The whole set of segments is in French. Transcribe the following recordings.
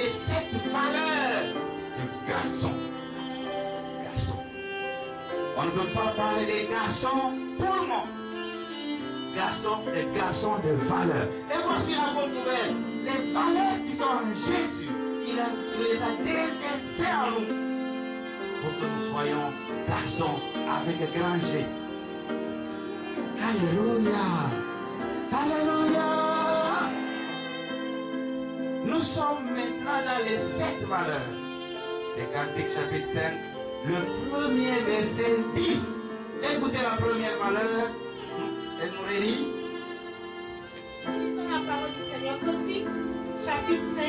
les 7 valeurs de garçon. Garçon. On ne veut pas parler des garçons pour le monde. Garçon, c'est garçon de valeur. Et voici la bonne nouvelle. Les valeurs qui sont en Jésus, il les a déversées en nous. Pour que nous soyons garçons avec un grand G. Alléluia. Alléluia. Nous sommes maintenant dans les 7 valeurs. C'est Cantique chapitre 5, le premier verset 10. Écoutez la première valeur. Elle nous relit. Lisons la parole du Seigneur. Cantique chapitre 5,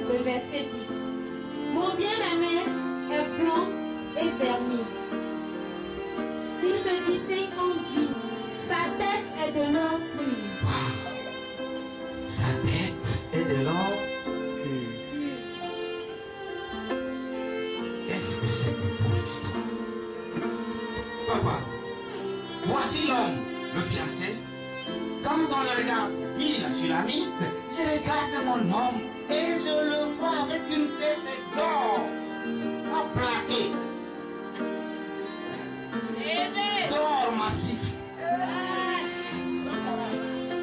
le verset 10. Mon bien-aimé est blanc et vernis. Il se distingue en 10. Sa tête est de l'or pur. Wow. Sa tête est de l'or pur. Qu'est-ce que c'est que pour l'histoire? Papa, voici l'homme, le fiancé. Quand on le regarde, dit la Sulamite, je regarde mon homme et je le vois avec une tête d'or, en plaqué, d'or massif.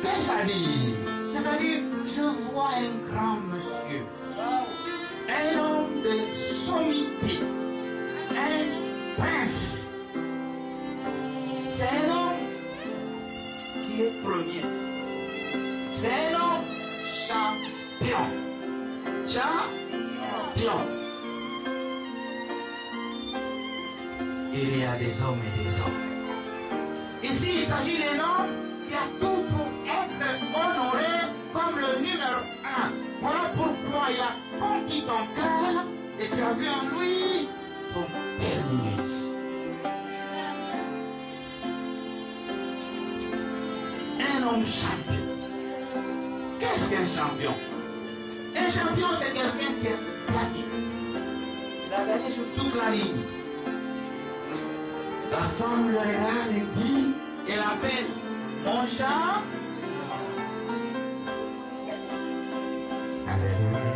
Qu'est-ce que ça dit? C'est-à-dire, je vois un grand monsieur, un homme de sommité, un prince. C'est un homme qui est premier. C'est un homme champion. Champion. Il y a des hommes et des hommes. Ici, il s'agit d'un homme qui a tout pour être honoré comme le numéro 1. Voilà pourquoi il a conquis ton cœur et tu as vu en lui ton terminus. Un homme champion. Qu'est-ce qu'un champion? Un champion, c'est quelqu'un qui a gagné. Il a gagné sur toute la ligne. La femme le regarde et dit, elle appelle mon chat. Alléluia.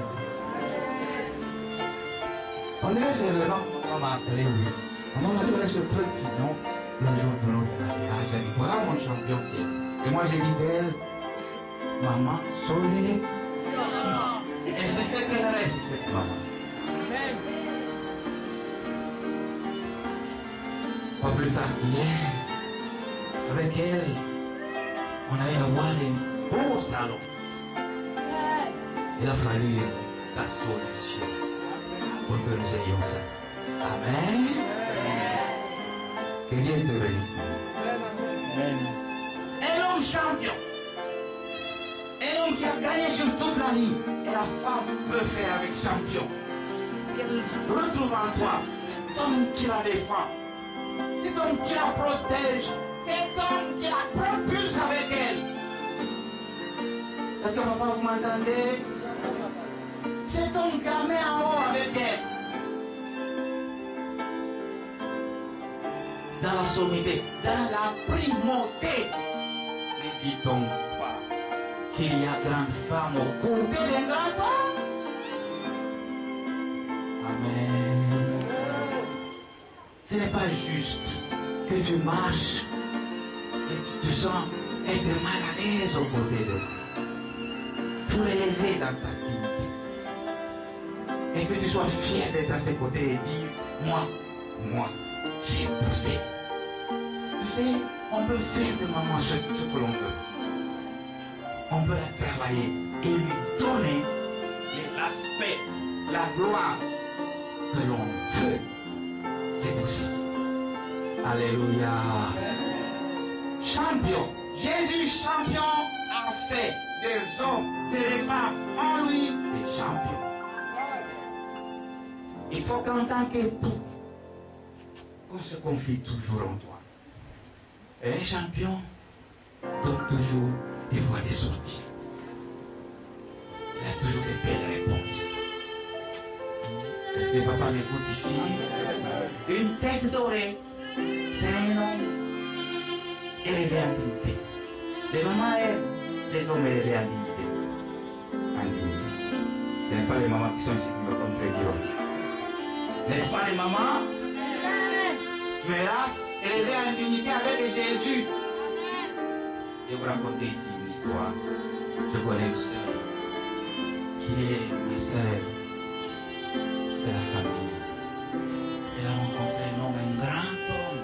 On dirait que c'est le nom qu'on m'a appelé lui. On m'a donné ce petit nom le jour de notre mariage. Elle dit, voilà mon champion qui est. Et moi j'ai dit d'elle, maman, Solé. Et c'est ce qu'elle reste, cette maman. Amen. Pas plus tard qu'hier, avec elle, on allait avoir un beau salon. Il a fallu sa solution pour que nous ayons ça. Amen. Que Dieu te bénisse. Amen. Un homme champion. Un homme qui a gagné sur toute la ligne. Et la femme veut faire avec champion. Qu'elle retrouve en toi cet homme qui la défend. Cet homme qui la protège. Cet homme qui la propulse avec elle. Est-ce que papa vous m'entendez? Cet homme qui la met en haut avec elle. Dans la sommité, dans la primauté. Ne dit-on pas qu'il y a grande femme au côté des grands hommes? Amen. Ce n'est pas juste que tu marches et tu te sens être mal à l'aise aux côtés d'eux. Pour l'élever dans ta dignité. Et que tu sois fier d'être à ses côtés et dire, moi, j'ai poussé. Tu sais, on peut faire de maman ce que l'on veut. On peut la travailler et lui donner l'aspect, la gloire que l'on veut. C'est possible. Alléluia. Champion. Jésus champion a fait des hommes et des femmes en lui des champions. Il faut qu'en tant qu'époux, qu'on se confie toujours en toi. Et un champion donne toujours des voies de sortie. Il a toujours des belles réponses. Est-ce que papa m'écoute ici? Une tête dorée, c'est un homme élevé en dignité. Les mamans aiment les hommes élevés en dignité. En dignité. Ce n'est pas les mamans qui sont ici qui me comprennent Dieu. N'est-ce pas les mamans? Mais là, élevées à l'unité avec Jésus. Je vais vous raconter ici une histoire. Je connais une sœur qui est ma sœur de la famille. Elle a rencontré un homme, un grand homme,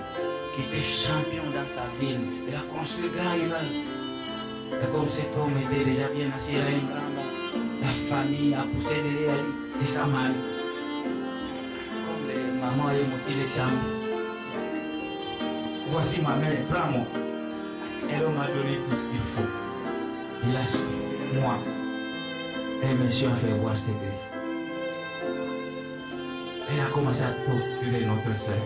qui était champion dans sa ville. Elle a construit un grand immeuble. Et comme cet homme était déjà bien assis, il a un grand homme. La famille a poussé derrière lui. C'est sa mari. Comme les mamans aiment aussi les chambres. Voici ma mère, prends-moi. Elle m'a donné tout ce qu'il faut. Il a suffi de moi. Et monsieur a fait voir ses griffes. Elle a commencé à torturer notre soeur.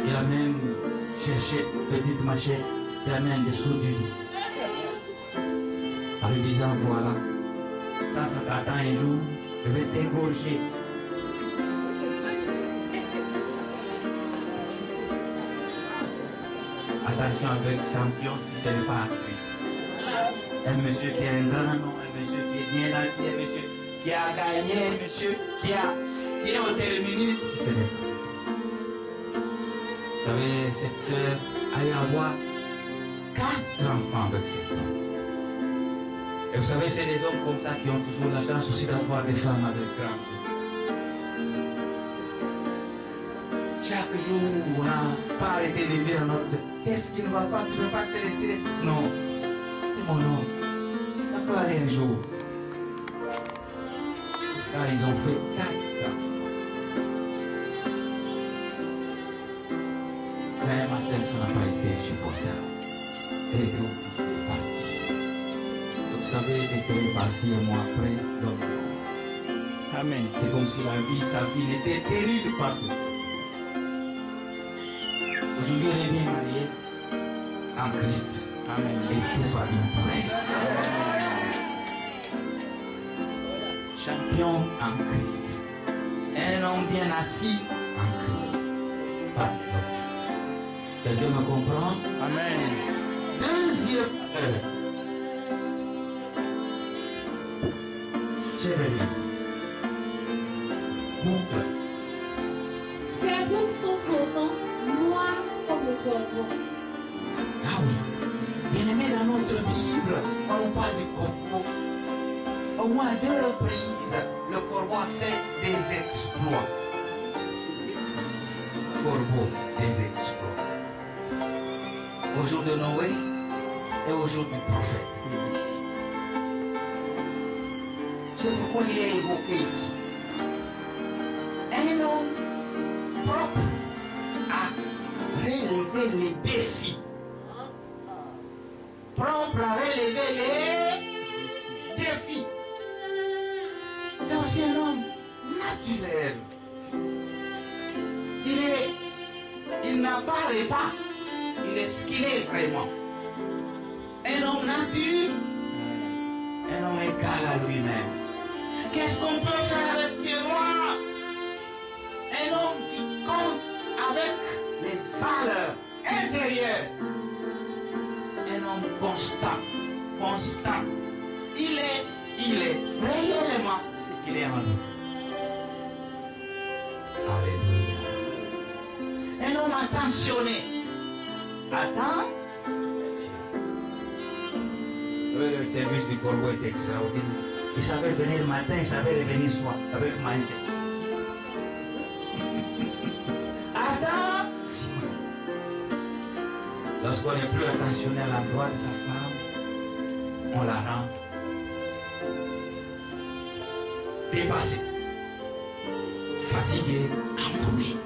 Il a même cherché, petite machette, il a mis en dessous du lit. En lui disant, voilà, ça t'attend un jour, je vais t'égorger. Attention avec champion si ce n'est pas Christ. Un monsieur qui a un grand nom, un monsieur qui est bien assis, un monsieur qui a gagné, un monsieur qui est au terminus. Si ce n'est pas. Vous savez, cette sœur a eu à avoir 4 enfants avec cet homme. Et vous savez, c'est des hommes comme ça qui ont toujours la chance aussi d'avoir des femmes avec grand cœur. Chaque jour, on n'a pas arrêté de dire à notre sœur, qu'est-ce qui ne va pas, tu ne veux pas te retirer? Non, c'est mon nom. Ça peut aller un jour. Car ils ont fait 4 ans. Mais un matin, ça n'a pas été supportable. Elle était obligée de partir. Vous savez, elle est partie un mois après, donc. Amen. C'est comme si sa vie était terrible partout. Aujourd'hui, elle est bien mariée en Christ. Amen. Et tout va bien pour elle. Champion en Christ. Un homme bien assis en Christ. Parfait. Quelqu'un me comprend? Amen. Deuxième heure. J'ai rêvé. Mon cœur. Ses boucles sont flottantes, noires comme le corbeau. Ah oui. Bien aimé, dans notre Bible, on parle du corbeau. Au moins 2 reprises, le corbeau a fait des exploits. Corbeau, des exploits. Au jour de Noé et au jour du prophète. C'est pourquoi il est évoqué ici. Un homme propre à relever les défis. Propre à relever les défis. C'est aussi un homme naturel. Il n'apparaît pas. Il est ce qu'il est vraiment. Un homme nature, un homme égal à lui-même. Qu'est-ce qu'on peut faire avec ce qui est noir? Un homme qui compte avec les valeurs intérieures. Un homme constant. Il est réellement ce qu'il est en lui. Alléluia. Un homme attentionné. Attends. Le service du corbeau est extraordinaire. Il savait venir le matin, il savait revenir le soir, il savait manger. Attends. Lorsqu'on n'est plus attentionné à l'endroit de sa femme, on la rend dépassée, fatiguée, embrouillée.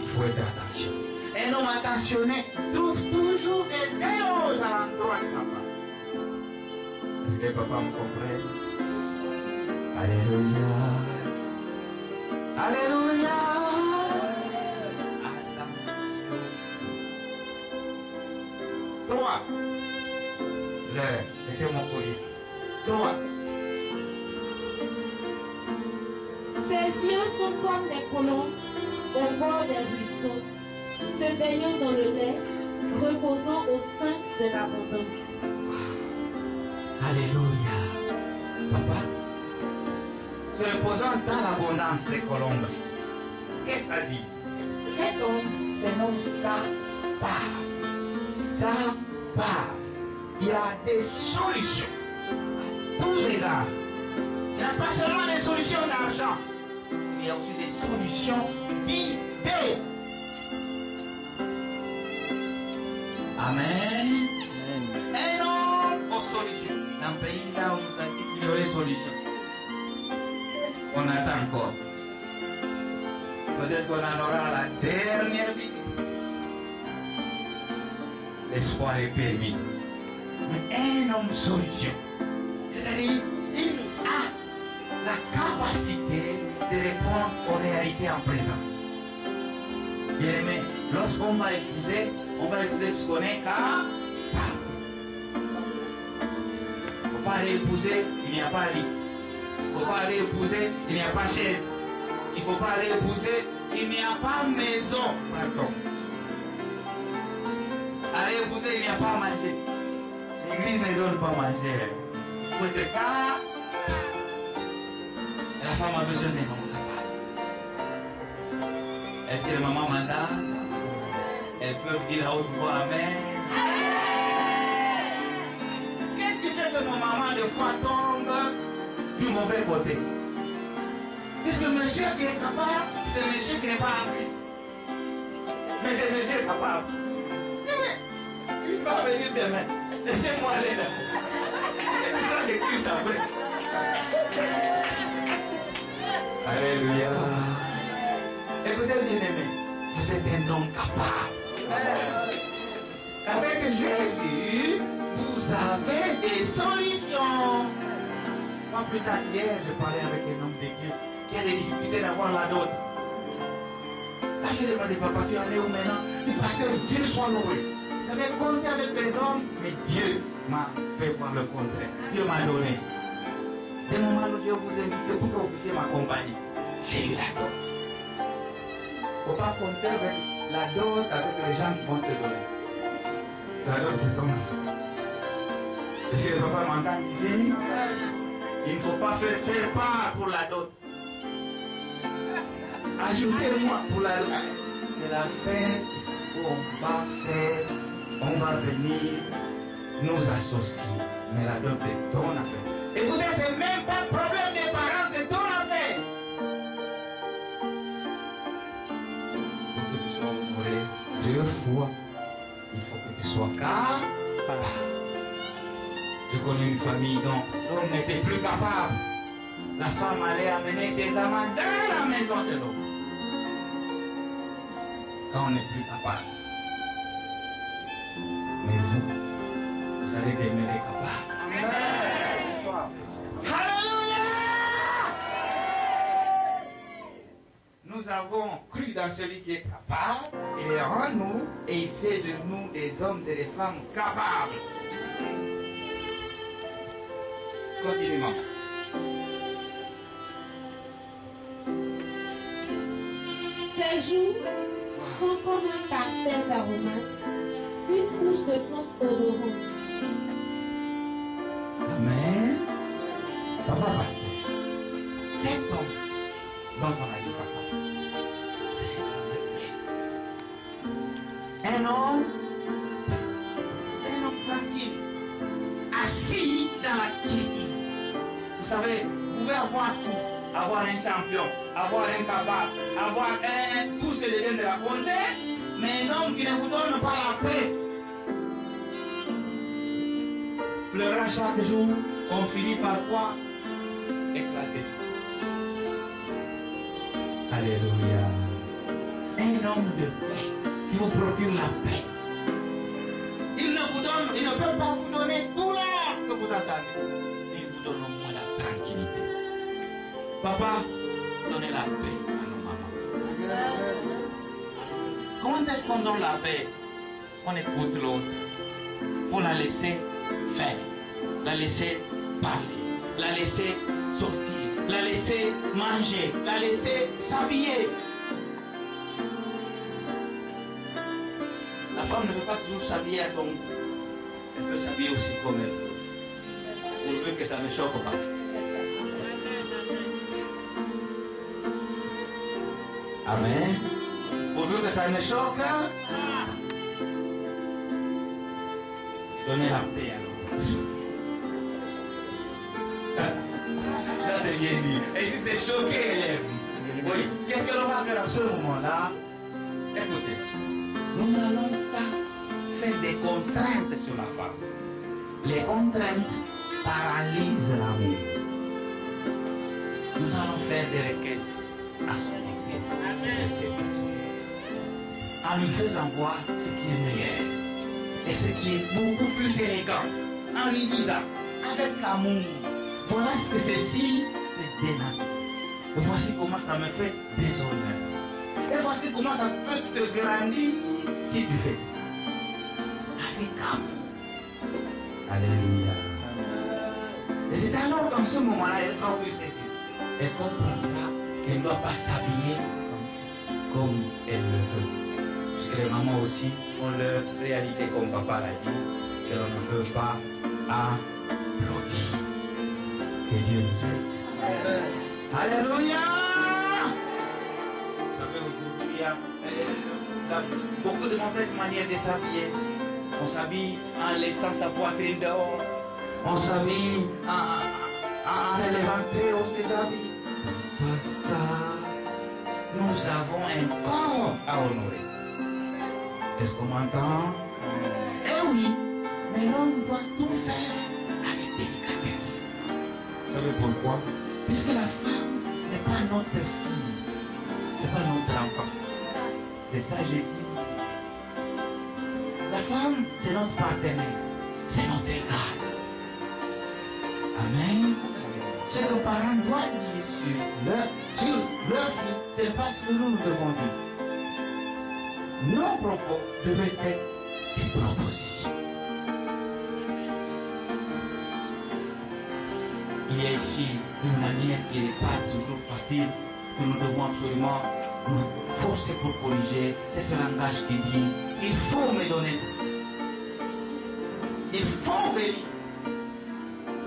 Il faut être attentionné. Un homme attentionné trouve toujours des zéros à l'endroit de sa femme. Est-ce que papa me comprend? Alléluia. Alléluia. Attention. 3. L'heure. Laissez-moi courir. 3. Ses yeux sont comme des colombes au bord des ruisseaux, se baignant dans le lait, reposant au sein de l'abondance. Alléluia. Papa, se reposant dans l'abondance des colombes, qu'est-ce que ça dit? Cet homme, c'est un homme capable. Capable. Il a des solutions à tous égards. Il n'a pas seulement des solutions d'argent, il y a aussi des solutions d'idées. Amen. Un homme aux solutions. Dans un pays là où nous avons dit qu'il y aurait solution. On attend encore. Peut-être qu'on en aura la dernière vie. L'espoir est permis. Mais un homme solution. C'est-à-dire, il a la capacité de répondre aux réalités en présence. Bien aimé, lorsqu'on va épouser parce qu'on est capable. Il ne faut pas aller épouser, il n'y a pas lit. Il ne faut pas aller épouser, il n'y a pas chaise. Il ne faut pas aller épouser, il n'y a pas maison. Pardon. Aller épouser, il n'y a pas à manger. L'église ne donne pas à manger. Il faut être capable. La femme a besoin d'un homme capable. Est-ce que les mamans m'entendent? Elles peuvent dire à haute voix Amen. Qu'est-ce qui fait que nos mamans de fois tombent du mauvais côté? Puisque le monsieur qui est capable, c'est le monsieur qui n'est pas en Christ. Mais c'est le monsieur capable. Christ va venir demain. Laissez-moi aller là. Et puis là, c'est Christ après. Alléluia. Écoutez, bien-aimé, vous êtes un homme capable. Avec Jésus, vous avez des solutions. Pas plus tard hier, je parlais avec un homme de Dieu qui a des difficultés d'avoir la dot. Là, j'ai demandé, papa, tu es allé où maintenant? Il dit, pasteur, Dieu soit loué. J'avais compté avec les hommes, mais Dieu m'a fait voir le contraire. Dieu m'a donné. Des moments où Dieu vous invite pour que vous puissiez m'accompagner. J'ai eu la dot. Il ne faut pas compter avec la dot avec les gens qui vont te donner. La dot, c'est ton affaire. Est-ce que le papa m'entend ici? Il ne faut pas faire part pour la dot. Ajoutez-moi pour la dot. C'est la fête où on va venir nous associer. Mais la dot, c'est ton affaire. Écoutez, c'est même pas le problème des parents, c'est ton affaire. Pour que tu sois honoré 2 fois, il faut que tu sois capable. Je connais une famille dont l'homme n'était plus capable. La femme allait amener ses amants dans la maison de l'homme. Quand on n'est plus capable. Mais vous allez demeurer capable. Alléluia! Nous avons cru dans celui qui est capable. Il est en nous et il fait de nous des hommes et des femmes capables. Continuons. Ces jours sont comme un parterre d'aromates, une couche de plantes odorantes. Amen. Papa pasteur, cet homme dont on a dit papa, c'est un homme de paix. Un homme, c'est un homme tranquille, assis dans la quiétude. Vous savez, vous pouvez avoir tout, avoir un champion, avoir un capable, avoir tout ce que vient de raconter, mais un homme qui ne vous donne pas la paix. Pleurant chaque jour, on finit par quoi? Éclater. Alléluia. Un homme de paix qui vous procure la paix. Il ne peut pas vous donner tout l'or que vous attendez. Il vous donne au moins la tranquillité. Papa, donnez la paix à nos mamans. Comment est-ce qu'on donne la paix? On écoute l'autre. Il faut la laisser faire, la laisser parler, la laisser sortir, la laisser manger, la laisser s'habiller. La femme ne peut pas toujours s'habiller à ton goût. Elle peut s'habiller aussi comme elle veut. Pourvu que ça ne choque pas. Amen. Pour vous que ça me choque, donnez la paix à l'autre. Ça c'est bien dit. Et si c'est choqué, élève, oui, qu'est-ce que l'on va faire à ce moment-là? Écoutez, nous n'allons pas faire des contraintes sur la femme. Les contraintes paralysent l'amour. Nous allons faire des requêtes à son égard. En lui faisant voir ce qui est meilleur et ce qui est beaucoup plus élégant. En lui disant, avec l'amour, voilà ce que ceci te dénature. Et voici comment ça me fait déshonneur. Et voici comment ça peut te grandir si tu fais ça. Avec amour. Alléluia. Et c'est alors dans ce moment-là, elle ouvre ses yeux. Elle comprendra qu'elle ne doit pas s'habiller comme ça, comme elle le veut. Parce que les mamans aussi ont leur réalité, comme papa l'a dit, que l'on ne veut pas applaudir. Que Dieu nous aide. Alléluia. Vous savez, aujourd'hui, il y a beaucoup de mauvaises manières de s'habiller. On s'habille en laissant sa poitrine dehors. On s'habille en élevant très haut ses habits. Pas ça. Nous avons un corps à honorer. Est-ce qu'on m'entend? Eh oui, mais l'homme doit tout faire avec délicatesse. Vous savez pourquoi? Puisque la femme n'est pas notre fille, c'est pas notre enfant. C'est ça j'ai dit. La femme, c'est notre partenaire, c'est notre égal. Amen. Ce que les parents doivent dire sur leur fille, c'est pas ce que nous devons dire. Nos propos devaient être des propositions. Il y a ici une manière qui n'est pas toujours facile, que nous devons absolument nous forcer pour corriger. C'est ce langage qui dit, il faut me donner ça. Il faut venir.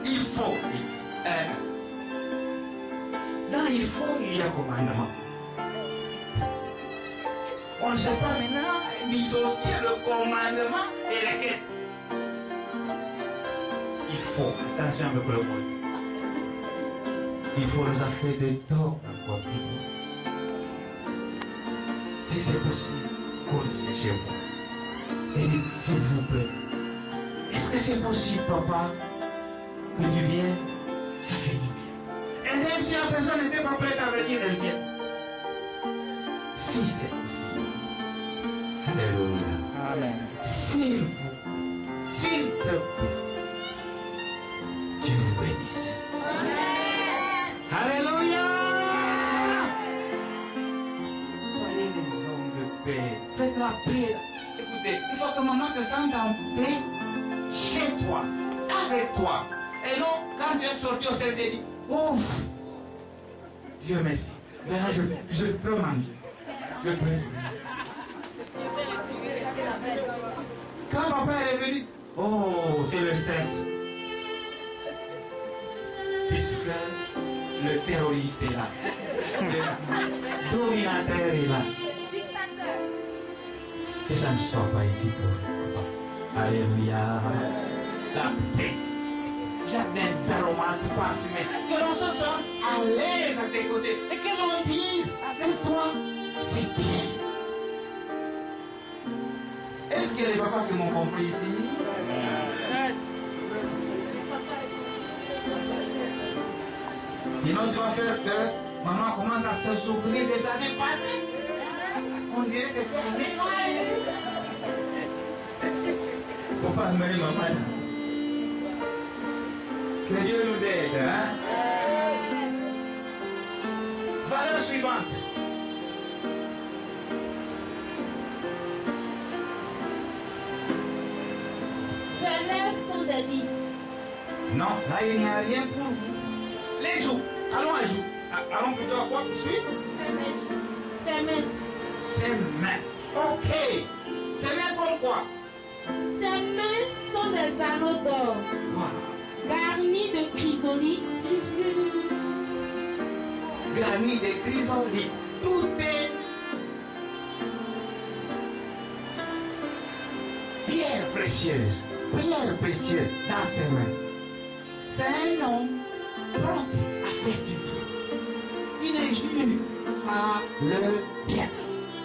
Il faut. Dans il faut, il y a commandement. On ne sait pas maintenant dissocier le commandement et la quête. Il faut, attention avec le mot. Il faut les affaires de tort encore plus. Si c'est possible, corrigez chez vous. Et dites, s'il vous plaît, est-ce que c'est possible, papa, que tu viennes? Ça fait du bien. Et même si la personne n'était pas prête à venir, elle vient. Si c'est possible. Alléluia. Amen. S'il te plaît, Dieu vous bénisse. Amen. Alléluia. Soyez des hommes de paix. Faites la paix. Écoutez, il faut que maman se sente en paix chez toi, avec toi. Et non, quand tu es sorti au ciel, tu dis, oh, Dieu merci. Maintenant, je peux manger. Je peux. Quand papa est revenu, oh, c'est le stress. Puisque le terroriste est là. Le dominateur est là. Que ça ne soit pas ici pour papa. Alléluia. La paix. Jardin d'aromates parfumés. Que l'on se sente à l'aise à tes côtés. Et que l'on dise avec toi, c'est bien. Est-ce qu'il y a des papas qui m'ont compris ici? Sinon, tu vas faire que maman commence à se souvenir des années passées. On dirait que c'était un égal. Il ne faut pas amener maman. Que Dieu nous aide. Hein? Valeur suivante. Ses lèvres sont des lys. Non, là il n'y a rien pour vous. Les joues. Allons à joues. Allons plutôt à quoi pour suivre? Ses mains. Ses mains. Ok. Ses mains font quoi? Ses mains sont des anneaux d'or. Voilà. Garnis de chrysolites. Garni de chrysolites. Tout est pierre précieuse dans ses mains. C'est un homme propre à faire du bien. Il est venu par le bien.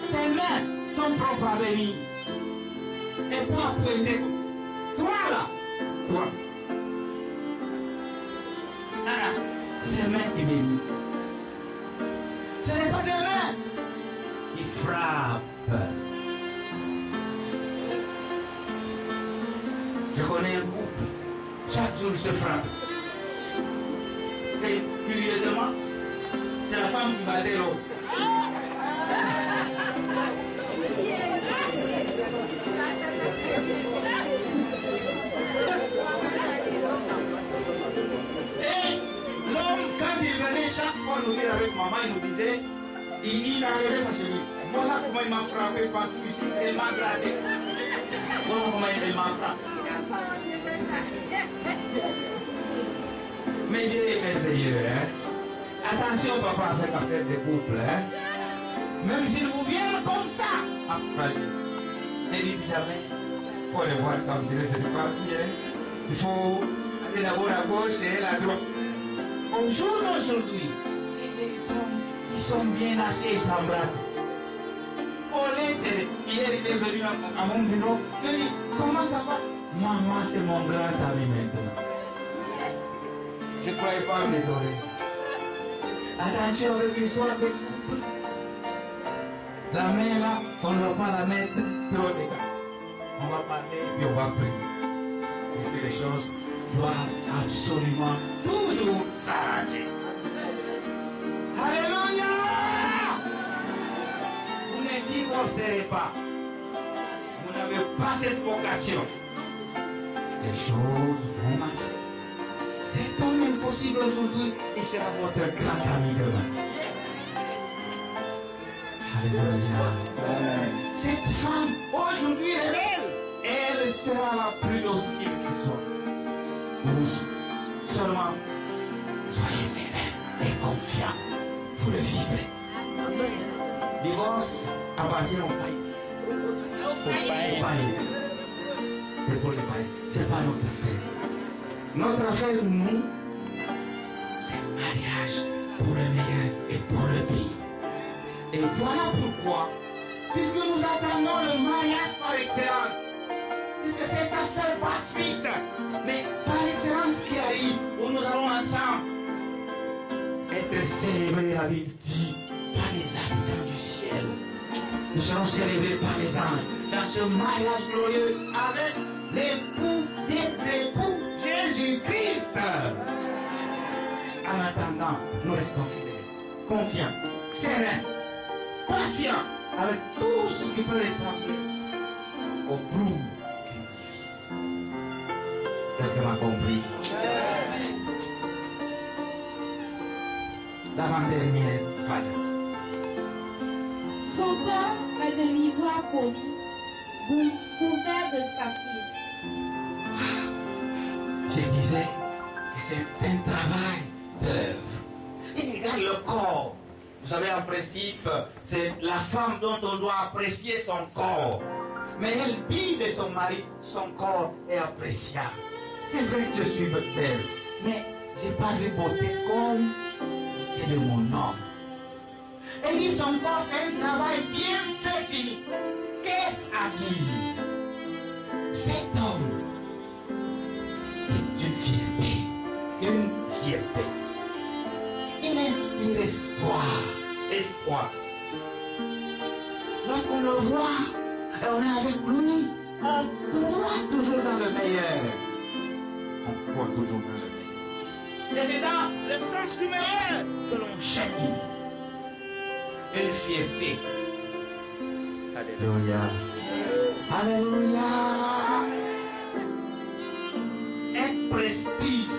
Ses mains sont propres à bénir. Et pas pour aider. Toi là, toi. Ses mains qui bénissent. Ce n'est pas des mains qui frappent. Je connais un couple. Chaque jour, il se frappe. Et curieusement, c'est la femme qui battait l'autre. Et l'homme, quand il venait chaque fois nous dire avec maman, il nous disait, il arrivait sa chérie. Voilà comment il m'a frappé partout ici, il m'a gratté. Voilà comment il m'a frappé. Mais Dieu est merveilleux, hein? Attention, papa, avec affaire des couples, hein? Même s'il vous vient comme ça, à fragile. Ne dites jamais, il faut les voir sans dire, c'est pas bien. Il faut aller d'abord à gauche et à droite. Au jour d'aujourd'hui, c'est des hommes qui sont bien assis et s'embrassent. Il est venu à mon bureau, il dit, comment ça va? Maman, c'est mon grand ami maintenant. Je ne croyais pas mes oreilles. Attention avec l'histoire des couples. La main là, on ne va pas la mettre trop d'écart. On va parler et on va prier. Parce que les choses doivent absolument toujours s'arranger. Alléluia! Vous ne divorcerez pas. Vous n'avez pas cette vocation. Les choses vont marcher. C'est comme impossible aujourd'hui, il sera votre grand ami demain. Yes. Alléluia. Cette femme, aujourd'hui, elle est belle. Elle sera la plus docile qui soit. Oui, seulement, soyez serein et confiant. Vous le vivrez. Divorce appartient au païen. C'est pour les païens. Ce n'est pas notre affaire. Notre affaire, nous, c'est le mariage pour le meilleur et pour le pire. Et voilà pourquoi, puisque nous attendons le mariage par excellence, puisque cette affaire passe vite, mais par excellence qui arrive, où nous allons ensemble être célébrés, la Bible dit, par les habitants du ciel. Nous serons célébrés par les anges dans ce mariage glorieux avec l'époux des époux, Jésus-Christ. En attendant, nous restons fidèles, confiants, sereins, patients, avec tout ce qui peut ressembler au brou qui nous divise. Quelqu'un m'a compris? L'avant-dernière phase. Son corps est de l'ivoire poli, couvert de saphir. Je disais que c'est un travail d'œuvre. Et regarde le corps. Vous savez, en principe, c'est la femme dont on doit apprécier son corps. Mais elle dit de son mari, son corps est appréciable. C'est vrai que je suis belle, mais je n'ai pas de beauté comme et de mon homme. Elle dit son corps, c'est un travail bien fait, fini. Qu'est-ce à dire? Cet homme, c'est une fierté. Il inspire espoir. Lorsqu'on le voit et on est avec lui, on croit toujours dans le meilleur. On croit toujours dans le meilleur. Et c'est dans le sens du meilleur que l'on chemine. Une fierté. Alléluia. Alléluia. Un prestige.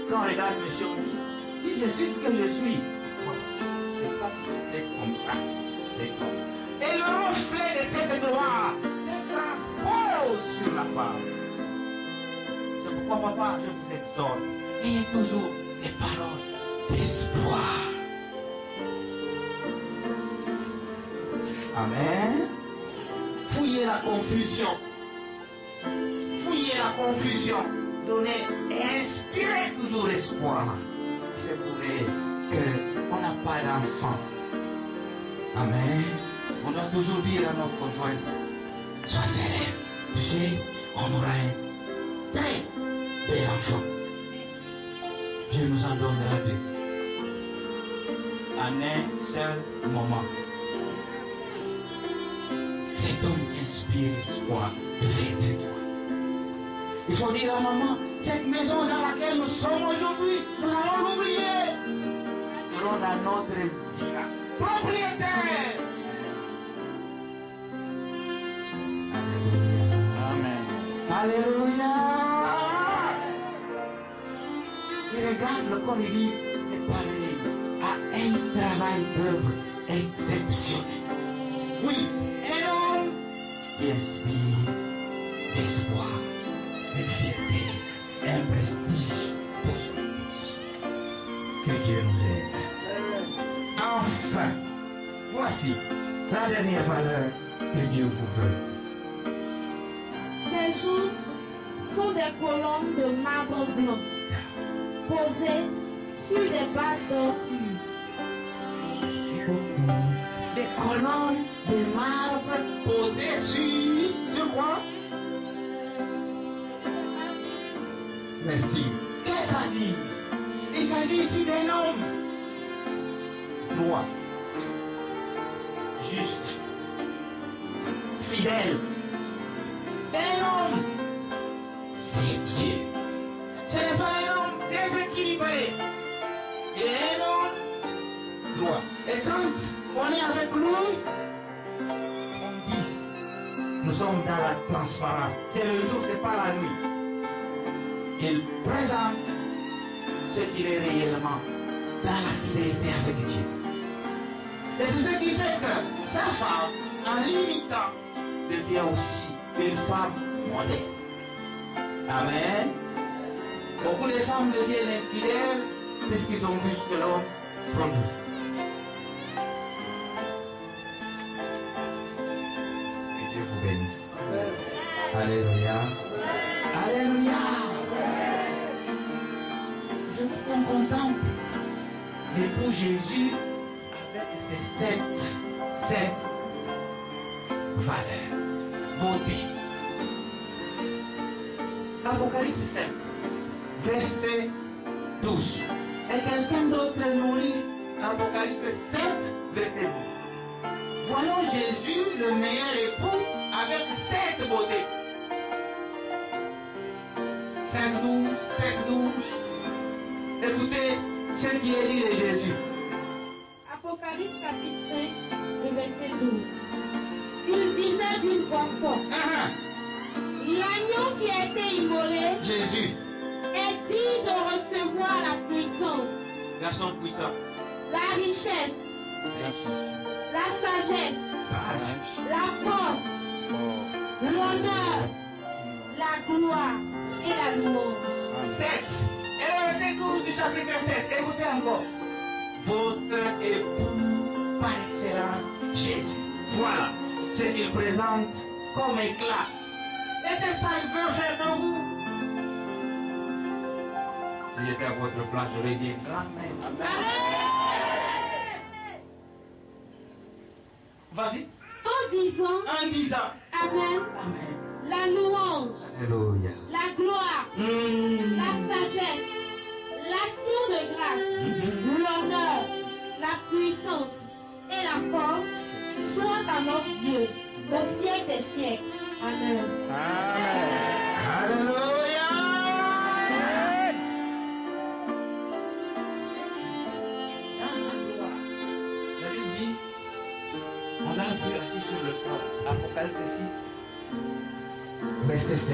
Quand on regarde monsieur, on dit, si je suis ce que je suis, c'est ça, c'est comme ça. C'est comme. Et le reflet de cette gloire se transpose sur la femme. C'est pourquoi, papa, je vous exhorte. Ayez toujours des paroles d'espoir. Amen. Fouillez la confusion. fouiller la confusion, donner et inspirer toujours l'espoir. C'est prouver qu'on n'a pas d'enfant. Amen. On doit toujours dire à notre conjoint, sois célèbre. Tu sais, on aura un très bel enfant. Dieu nous en donnera deux. En un seul moment. Cet homme inspire l'espoir de l'être toi. Il faut dire à maman, cette maison dans laquelle nous sommes aujourd'hui, nous allons l'oublier. Nous serons dans notre vie propriétaire. Alléluia. Il regarde comme il dit, c'est pareil à un travail d'œuvre exceptionnel. Oui, un homme qui inspire l'espoir, une fierté, un prestige pour tous. Que Dieu nous aide. Enfin, voici la dernière valeur que Dieu vous veut. Ces jours sont des colonnes de marbre blanc posées sur des bases d'or pur. Des colonnes de marbre posées sur quoi? Merci. Qu'est-ce que ça dit? Il s'agit ici d'un homme droit, juste, fidèle. Un homme, c'est Dieu. Ce n'est pas un homme déséquilibré. Il est un homme droit. Et quand on est avec lui, on dit, nous sommes dans la transparence. C'est le jour, c'est pas la nuit. Il présente ce qu'il est réellement dans la fidélité avec Dieu. Et c'est ce qui fait que sa femme, en l'imitant, devient aussi une femme modèle. Amen. Beaucoup de femmes deviennent infidèles parce qu'ils ont vu ce que l'homme produit. Que Dieu vous bénisse. Alléluia. Alléluia. On contemple l'époux Jésus avec ses sept valeurs. Beauté. Apocalypse 5, verset 12. Et quelqu'un d'autre nous lit Apocalypse 7, verset 12. Voyons Jésus, le meilleur époux, avec 7 beautés. 5, 12, 7, 12. Écoutez ce qui est dit de Jésus. Apocalypse chapitre 5, le verset 12. Il disait d'une voix forte, l'agneau qui a été immolé, Jésus, est digne de recevoir la puissance, garçon puissant, la richesse, la sagesse, la force, l'honneur, la gloire et la louange. 7. Et le verset 12 du chapitre 7, écoutez encore. Votre époux par excellence, Jésus. Voilà ce qu'il présente comme éclat. Et c'est ça qu'il veut faire de vous. Si j'étais à votre place, j'aurais dit un grand amen. Vas-y. En disant Amen. Amen. La louange, Alléluia. la gloire, la sagesse, l'action de grâce, l'honneur, la puissance et la force soit à notre Dieu au siècle des siècles. Amen. Amen. Alléluia. Dans sa gloire, la Bible dit, on l'a vu assis sur le trône. Apocalypse 6. Verset 7.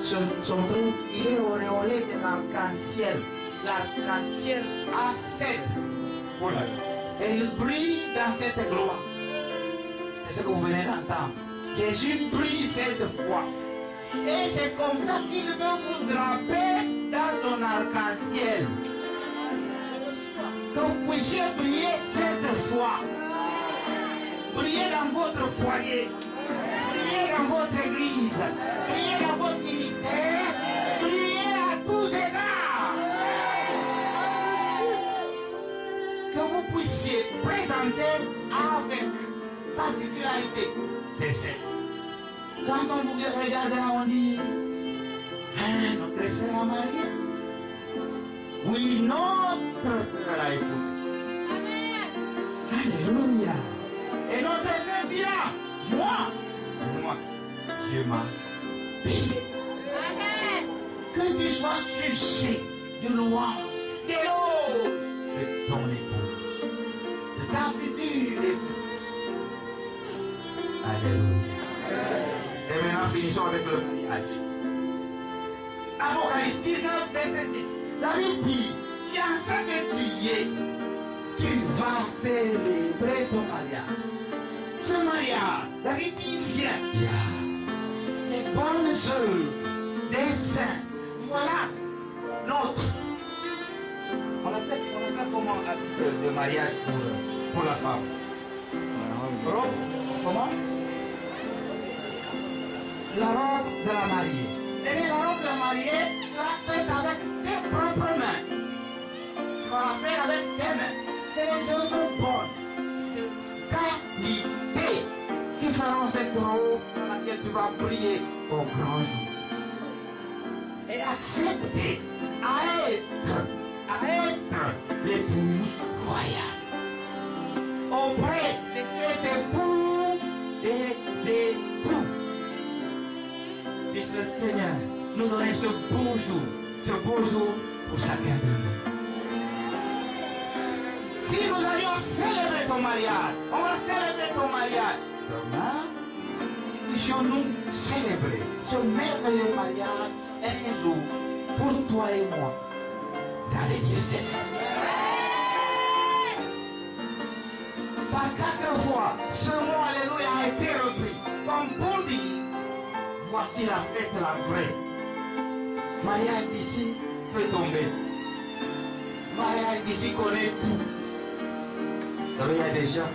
Sur son trône, il est auréolé de l'arc-en-ciel. L'arc-en-ciel a 7. Voilà. Et il brille dans cette gloire. C'est ce que vous venez d'entendre. Jésus brille cette fois. Et c'est comme ça qu'il veut vous draper dans son arc-en-ciel. Que vous puissiez briller cette fois. Briller dans votre foyer. Briller dans votre église. Briller particularité, c'est cette. Quand on vous regarde là, on dit, hein, notre sœur a marié. Oui, notre sœur a épousé. Alléluia. Et notre sœur dit là, moi, Dieu m'a payé. Amen. Que tu sois sujet de louange, d'éloge de ton épouse, de ta future épouse. Alléluia. Et maintenant, finissons avec le mariage. Apocalypse 19, verset 6. La Bible dit, tu en sais que tu y es, tu vas célébrer ton mariage. Ce mariage, la Bible dit, viens. Les bonnes œuvres des saints. Voilà notre. On appelle comment le mariage pour la femme? Robe, comment? La robe de la mariée. Et la robe de la mariée sera faite avec tes propres mains. Tu vas la faire avec tes mains. C'est les œuvres bonnes, de qualité, qui feront cette robe dans laquelle tu vas briller au grand jour. Et accepter à être l'épouse royale auprès de cet époux et des époux. Puisse le Seigneur nous donner ce beau jour pour chacun de nous. Si nous avions célébré ton mariage, on va célébrer ton mariage. Demain, puissions-nous célébrer ce merveilleux mariage un jour pour toi et moi dans les lieux célestes. Par 4 fois, ce mot Alléluia a été repris comme pour dire, voici la fête la vraie. Mariage d'ici peut tomber. Mariage d'ici connaît tout. Vous savez, il y a des gens,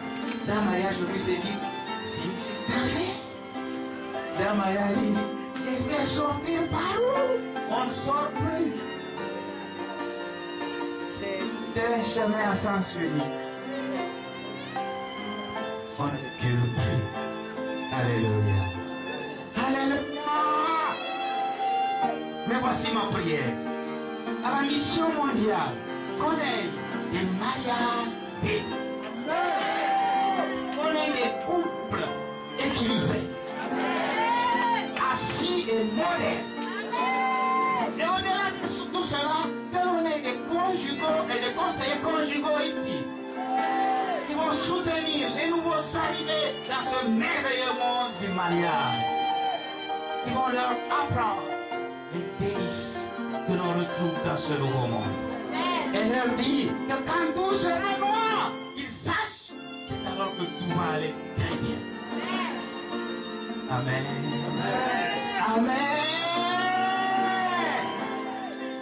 dans le mariage, je me suis dit, si je savais, dans le mariage, il dit, je vais sortir par où? On ne sort plus. C'est un chemin à sens unique. On ne recule plus. Alléluia. Alléluia. Mais voici ma prière. À la mission mondiale, qu'on ait des mariages et qu'on ait des couples équilibrés, assis et modernes. Et au-delà de tout cela, que l'on ait des conjugaux et des conseillers conjugaux ici, qui vont soutenir les nouveaux arrivés dans ce merveilleux monde du mariage, qui vont leur apprendre les délices que l'on retrouve dans ce nouveau monde. Et leur dire que quand tout sera noir, ils sachent, c'est alors que tout va aller très bien. Amen. Amen.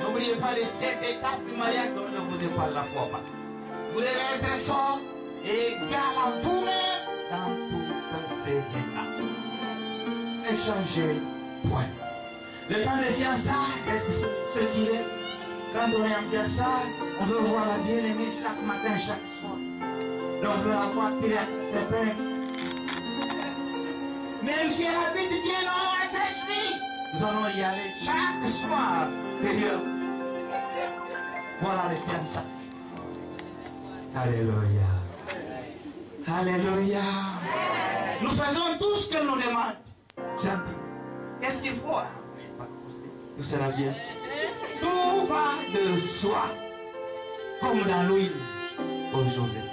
N'oubliez pas les 7 étapes du mariage dont je vous ai parlé la fois passée. Vous devez être fort et égal à vous-même dans toutes ces étapes. Ne changez point. Le temps de fiançailles reste ce qu'il est. Quand on est en fiançailles, on veut voir la bien-aimée chaque matin, chaque soir. Donc on veut avoir tiré à pépin. Même si elle habite bien loin à Crèche-Vie, nous allons y aller chaque soir. Période. Voilà les fiançailles. Alléluia. Alléluia. Nous faisons tout ce que nous demande. Gentil. Qu'est-ce qu'il faut? Tout sera bien. Tout va de soi. Comme dans l'huile aujourd'hui.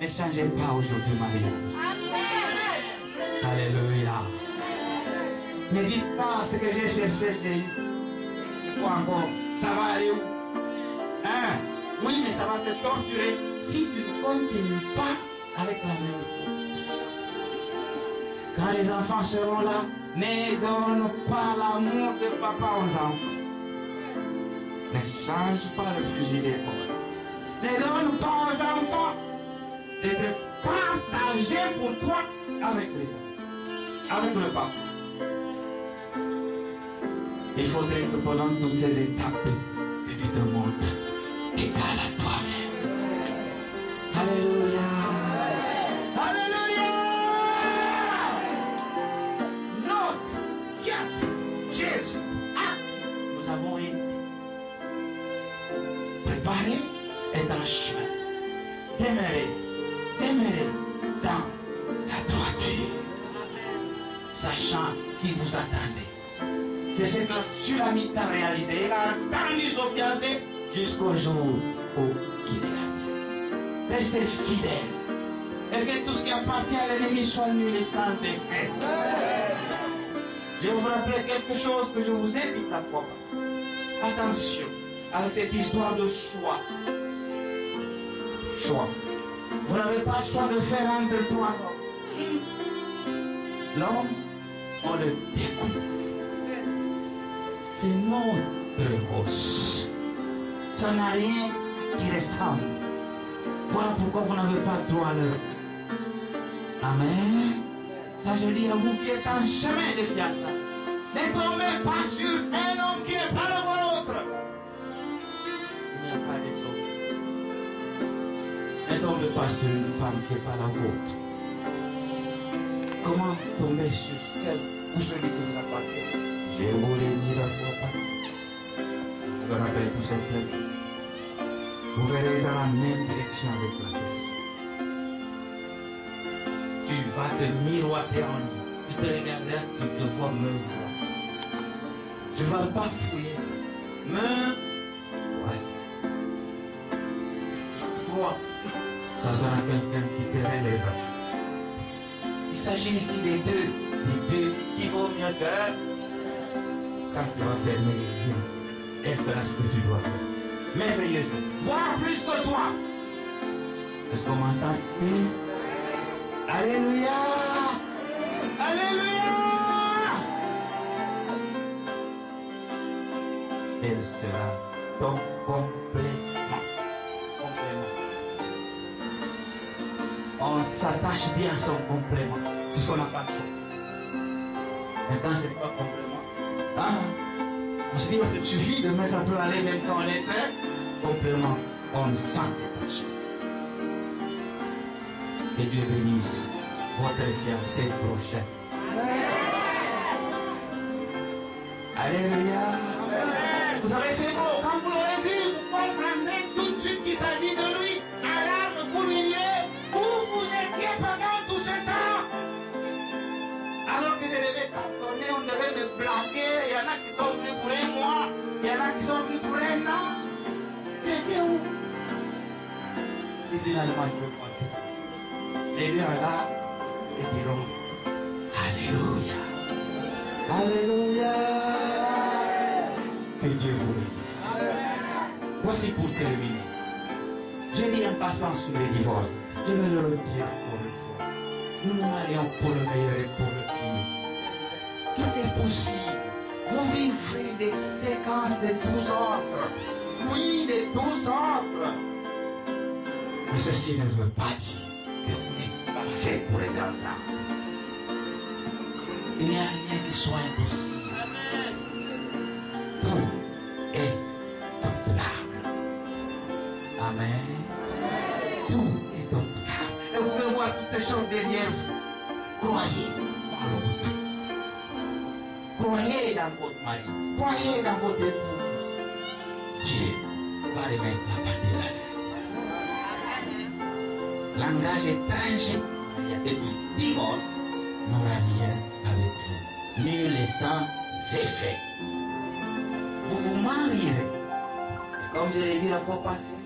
Ne changez pas aujourd'hui, Maria. Alléluia. Ne dites pas ce que j'ai cherché, j'ai eu. C'est quoi encore? Ça va aller où? Hein? Oui, mais ça va te torturer si tu ne continues pas avec la même chose. Quand les enfants seront là, ne donne pas l'amour de papa aux enfants. Ne change pas le fusil d'épaule. Ne donne pas aux enfants de te partager pour toi avec les enfants, avec le papa. Il faudrait que pendant toutes ces étapes, que tu te montres égal à toi-même. Alléluia. Alléluia. mariée est en chemin. Demeurez dans la droiture, sachant qui vous attendait. C'est ce que Sulamite a réalisé. Il a attendu son fiancé jusqu'au jour où il est arrivé. Restez fidèles. Et que tout ce qui appartient à l'ennemi soit nul et sans effet. Je vous rappelle quelque chose que je vous ai dit la fois passée. Attention avec cette histoire de choix. Choix. Vous n'avez pas le choix de faire entre trois hommes. L'homme, on le découvre. C'est notre gosse. Ça n'a rien qui ressemble. Voilà pourquoi vous n'avez pas droit à l'heure. Amen. Ça, je dis à vous qui êtes en chemin de fiançailles. Ne tombez pas sur un homme qui n'est pas le vôtre. Il n'y a pas de sauve. Ne tombez pas sur une femme qui n'est pas la vôtre. Comment tomber sur celle ou celui qui vous appartient? Je vous l'ai dit la fois passée. Je le rappelle tout simplement. Vous verrez dans la même direction avec la personne. Tu vas te miroiter en lui. Tu te regardes, tu te vois me voir. Tu ne vas pas fouiller ça. Me voici. Toi, ça sera quelqu'un qui te relèvera. Il s'agit ici des deux qui vaut mieux que quand tu vas fermer les yeux et faire ce que tu dois faire. Merveilleusement. Voir plus que toi. Est-ce qu'on m'entend ici? Alléluia! Alléluia! Elle sera ton complément. On s'attache bien à son complément, puisqu'on n'a pas de choix. Mais quand ce n'est pas complément, on se dit, il suffit de mettre un peu aller même quand on est très complément, on s'en détache. Que Dieu bénisse votre fiancé prochain. Alléluia. Vous savez, c'est beau. Quand vous l'aurez vu, vous comprendrez tout de suite qu'il s'agit de lui. Alors, vous lui direz où vous étiez pendant tout ce temps. Alors que je devais cantonner, on devait me blaguer. Il y en a qui sont venus pour un mois. Il y en a qui sont venus pour un an. J'étais où? Et finalement, je vais passer. Les deux là et diront Alléluia. Alléluia. Que Dieu vous bénisse. Voici pour terminer. J'ai dit en passant sur les divorces. Je vais le redire encore une fois. Nous nous marions pour le meilleur et pour le pire. Tout est possible. Vous vivrez des séquences de 12 autres. Oui, de 12 autres. Mais ceci ne veut pas dire que vous n'êtes pas fait pour être ensemble. Il n'y a rien qui soit impossible. Tout est tolérable. Amen. Tout est tolérable. Et vous pouvez voir toutes ces choses derrière vous. Croyez en l'autre. Croyez dans votre mari. Croyez dans votre épouse. Dieu va les mettre à partir de là. Langage étranger. Il y a des divorces. N'aura rien avec vous. Nul et sans effet. Vous vous marierez. Et comme je l'ai dit la fois passée,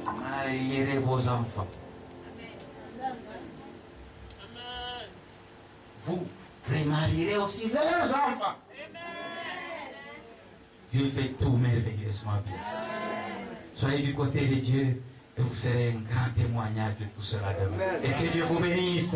vous marierez vos enfants. Vous remarierez aussi leurs enfants. Dieu fait tout merveilleusement bien. Soyez du côté de Dieu et vous serez un grand témoignage de tout cela demain. Et que Dieu vous bénisse.